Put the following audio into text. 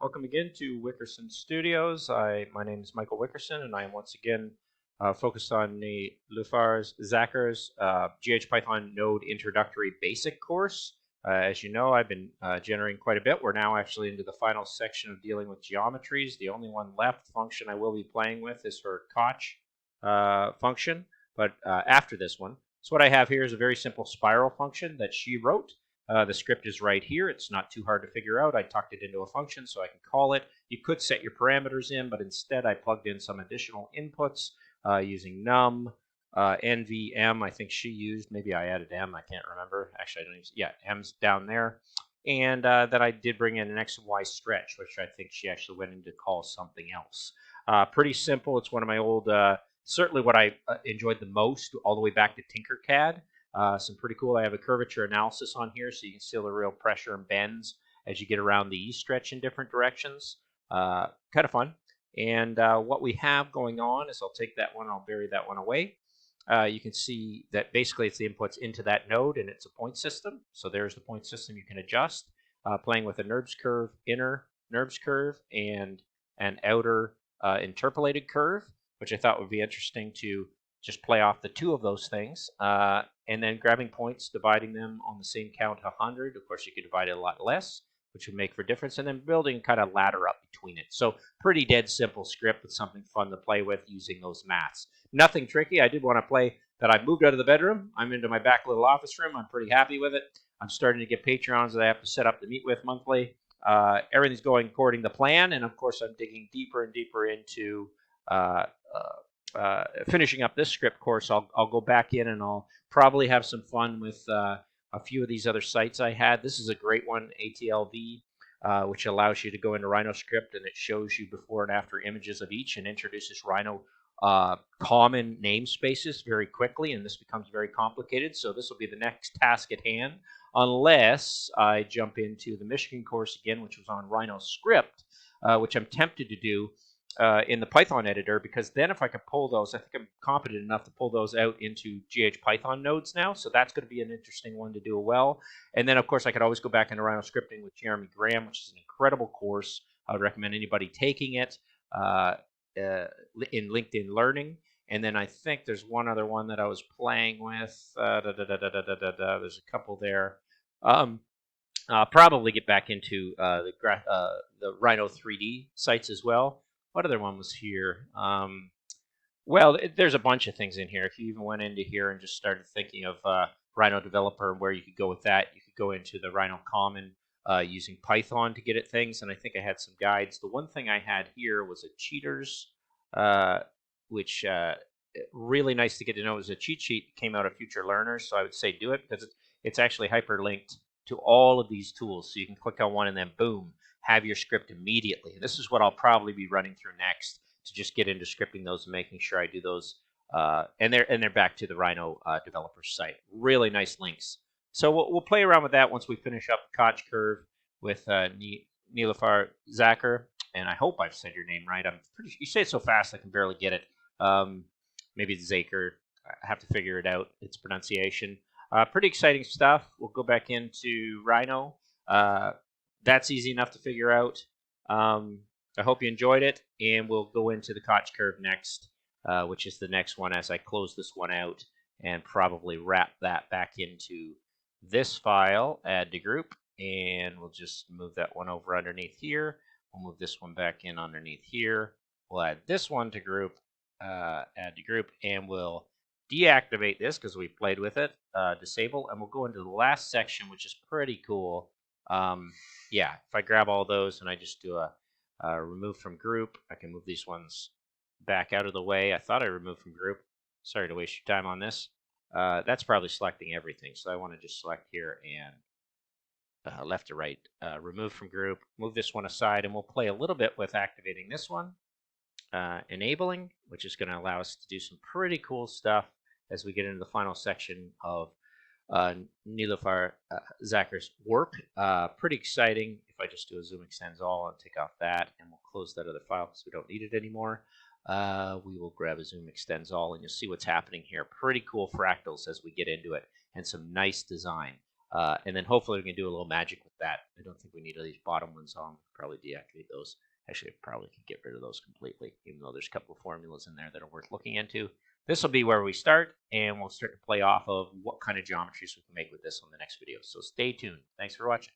Welcome again to Wickerson Studios. My name is Michael Wickerson, and I am once again focused on the Niloofar Zaker's GH-Python Node Introductory Basic course. As you know, I've been generating quite a bit. We're now actually into the final section of dealing with geometries. The only one left function I will be playing with is her Koch function, but after this one. So what I have here is a very simple spiral function that she wrote. The script is right here. It's not too hard to figure out. I tucked it into a function so I can call it. You could set your parameters in, but instead I plugged in some additional inputs using num, nvm, I think she used. Maybe I added m, I can't remember. Actually, I don't even, yeah, m's down there. And then I did bring in an x and y stretch, which I think she actually went in to call something else. Pretty simple. It's one of my old, certainly what I enjoyed the most all the way back to Tinkercad. Some pretty cool. I have a curvature analysis on here, so you can see the real pressure and bends as you get around the E-stretch in different directions. Kind of fun. And what we have going on is I'll take that one, I'll bury that one away. You can see that basically it's the inputs into that node, and it's a point system. So there's the point system you can adjust, playing with a NURBS curve, inner NURBS curve, and an outer interpolated curve, which I thought would be interesting to just play off the two of those things, and then grabbing points, dividing them on the same count 100. Of course, you could divide it a lot less, which would make for difference, and then building kind of ladder up between it. So pretty dead simple script with something fun to play with using those maths. Nothing tricky. I did want to play that I moved out of the bedroom. I'm into my back little office room. I'm pretty happy with it. I'm starting to get Patrons that I have to set up to meet with monthly. Everything's going according to plan, and of course, I'm digging deeper and deeper into finishing up this script course. I'll go back in and I'll probably have some fun with a few of these other sites I had. This is a great one, ATLV, which allows you to go into RhinoScript and it shows you before and after images of each and introduces Rhino common namespaces very quickly, and this becomes very complicated. So this will be the next task at hand, unless I jump into the Michigan course again, which was on RhinoScript, which I'm tempted to do in the Python editor, because then if I could pull those, I think I'm competent enough to pull those out into GH-Python nodes now. So that's going to be an interesting one to do well. And then, of course, I could always go back into Rhino scripting with Jeremy Graham, which is an incredible course. I would recommend anybody taking it in LinkedIn Learning. And then I think there's one other one that I was playing with. There's a couple there. Probably get back into the Rhino 3D sites as well. What other one was here? Well, there's a bunch of things in here. If you even went into here and just started thinking of Rhino Developer and where you could go with that, you could go into the Rhino Common using Python to get at things, and I think I had some guides. The one thing I had here was a cheaters, which really nice to get to know. It was a cheat sheet that came out of Future Learners, so I would say do it because it's actually hyperlinked to all of these tools. So you can click on one and then boom, have your script immediately. And this is what I'll probably be running through next to just get into scripting those and making sure I do those. And they're back to the Rhino developer site. Really nice links. So we'll play around with that once we finish up the Koch curve with Niloofar Zaker. And I hope I've said your name right. I'm pretty. You say it so fast I can barely get it. Maybe it's Zaker. I have to figure it out. Its pronunciation. Pretty exciting stuff. We'll go back into Rhino. That's easy enough to figure out. I hope you enjoyed it, and we'll go into the Koch curve next, which is the next one as I close this one out and probably wrap that back into this file, add to group, and we'll just move that one over underneath here. We'll move this one back in underneath here. We'll add this one to group, add to group, and we'll deactivate this because we played with it, disable, and we'll go into the last section, which is pretty cool. Yeah, if I grab all those and I just do a remove from group, I can move these ones back out of the way. I thought I removed from group. Sorry to waste your time on this. That's probably selecting everything, so I want to just select here and left to right, remove from group, move this one aside, and we'll play a little bit with activating this one, enabling, which is going to allow us to do some pretty cool stuff as we get into the final section of Niloofar Zaker's work. Pretty exciting. If I just do a zoom extends all and take off that, and we'll close that other file because we don't need it anymore. We will grab a zoom extends all, and you'll see what's happening here. Pretty cool fractals as we get into it, and some nice design. And then hopefully we can do a little magic with that. I don't think we need these bottom ones on. Probably deactivate those. Actually, I probably could get rid of those completely, even though there's a couple of formulas in there that are worth looking into. This will be where we start, and we'll start to play off of what kind of geometries we can make with this on the next video. So stay tuned. Thanks for watching.